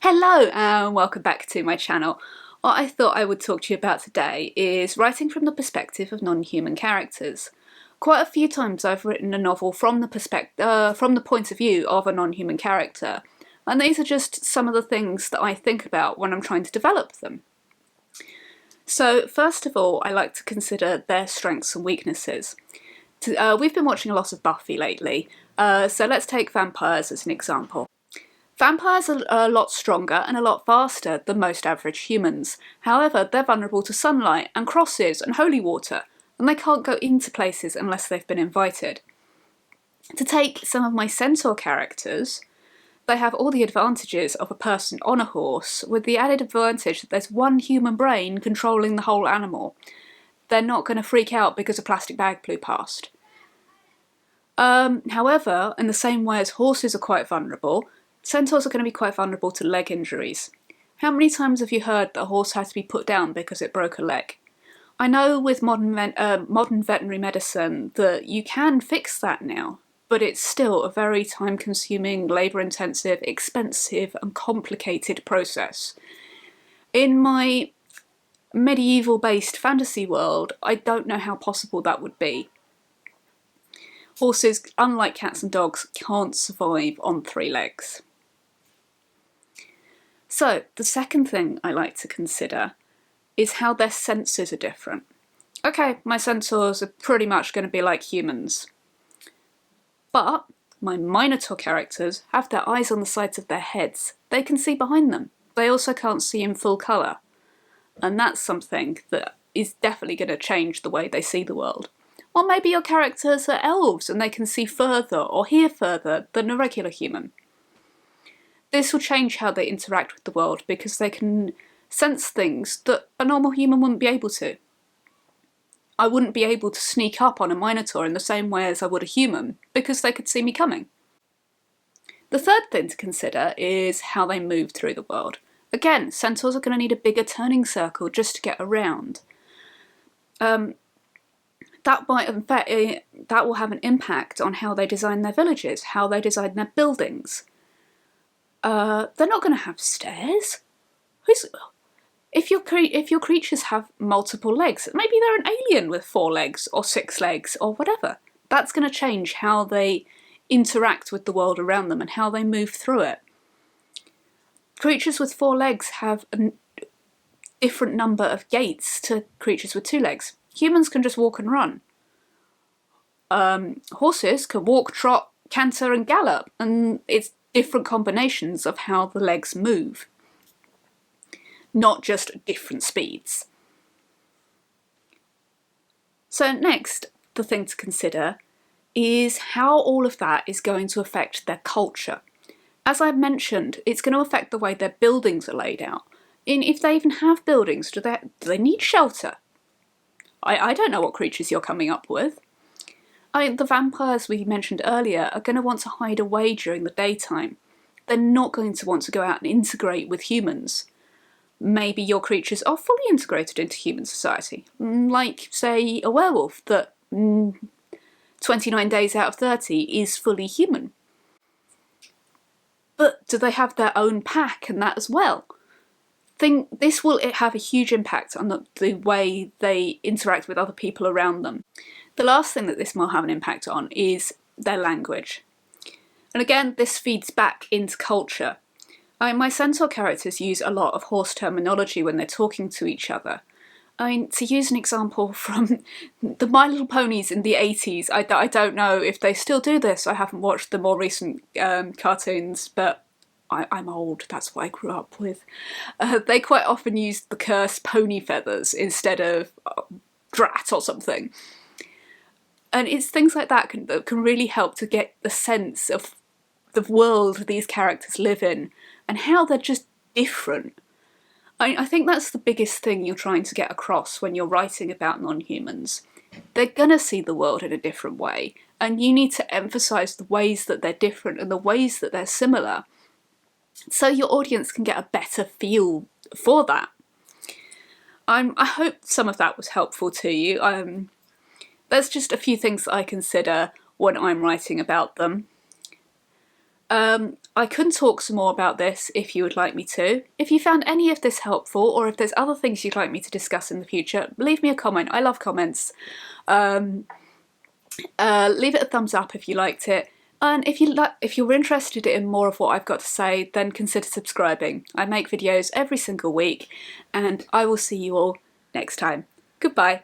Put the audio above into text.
Hello and welcome back to my channel. What I thought I would talk to you about today is writing from the perspective of non-human characters. Quite a few times I've written a novel from the point of view of a non-human character, and these are just some of the things that I think about when I'm trying to develop them. So first of all, I like to consider their strengths and weaknesses. We've been watching a lot of Buffy lately, so let's take vampires as an example. Vampires are a lot stronger and a lot faster than most average humans. However, they're vulnerable to sunlight and crosses and holy water, and they can't go into places unless they've been invited. To take some of my centaur characters, they have all the advantages of a person on a horse, with the added advantage that there's one human brain controlling the whole animal. They're not going to freak out because a plastic bag flew past. However, in the same way as horses are quite vulnerable, centaurs are going to be quite vulnerable to leg injuries. How many times have you heard that a horse had to be put down because it broke a leg? I know with modern veterinary medicine that you can fix that now, but it's still a very time-consuming, labour-intensive, expensive and complicated process. In my medieval-based fantasy world, I don't know how possible that would be. Horses, unlike cats and dogs, can't survive on 3 legs. So, the second thing I like to consider is how their senses are different. Okay, my centaurs are pretty much going to be like humans. But my Minotaur characters have their eyes on the sides of their heads. They can see behind them. They also can't see in full colour. And that's something that is definitely going to change the way they see the world. Or maybe your characters are elves and they can see further or hear further than a regular human. This will change how they interact with the world because they can sense things that a normal human wouldn't be able to. I wouldn't be able to sneak up on a Minotaur in the same way as I would a human because they could see me coming. The third thing to consider is how they move through the world. Again, centaurs are going to need a bigger turning circle just to get around. That will have an impact on how they design their villages, how they design their buildings. They're not going to have stairs. If your creatures have multiple legs, maybe they're an alien with 4 legs or 6 legs or whatever. That's going to change how they interact with the world around them and how they move through it. Creatures with 4 legs have a different number of gaits to creatures with 2 legs. Humans can just walk and run. Horses can walk, trot, canter and gallop, and it's different combinations of how the legs move, not just different speeds. So next, the thing to consider is how all of that is going to affect their culture. As I mentioned, it's going to affect the way their buildings are laid out. And if they even have buildings, do they need shelter? I don't know what creatures you're coming up with. The vampires we mentioned earlier are going to want to hide away during the daytime. They're not going to want to go out and integrate with humans. Maybe your creatures are fully integrated into human society, like, say, a werewolf that 29 days out of 30 is fully human. But do they have their own pack and that as well? This will have a huge impact on the way they interact with other people around them. The last thing that this will have an impact on is their language. And again, this feeds back into culture. My centaur characters use a lot of horse terminology when they're talking to each other. To use an example from the My Little Ponies in the 80s, I don't know if they still do this. I haven't watched the more recent cartoons, but I'm old, that's what I grew up with. They quite often use the curse pony feathers instead of drat or something. And it's things like that that can really help to get the sense of the world these characters live in and how they're just different. I think that's the biggest thing you're trying to get across when you're writing about non-humans. They're gonna see the world in a different way, and you need to emphasise the ways that they're different and the ways that they're similar, so your audience can get a better feel for that. I hope some of that was helpful to you. There's just a few things that I consider when I'm writing about them. I can talk some more about this if you would like me to. If you found any of this helpful, or if there's other things you'd like me to discuss in the future, leave me a comment. I love comments. Leave it a thumbs up if you liked it. And if you're interested in more of what I've got to say, then consider subscribing. I make videos every single week, and I will see you all next time. Goodbye.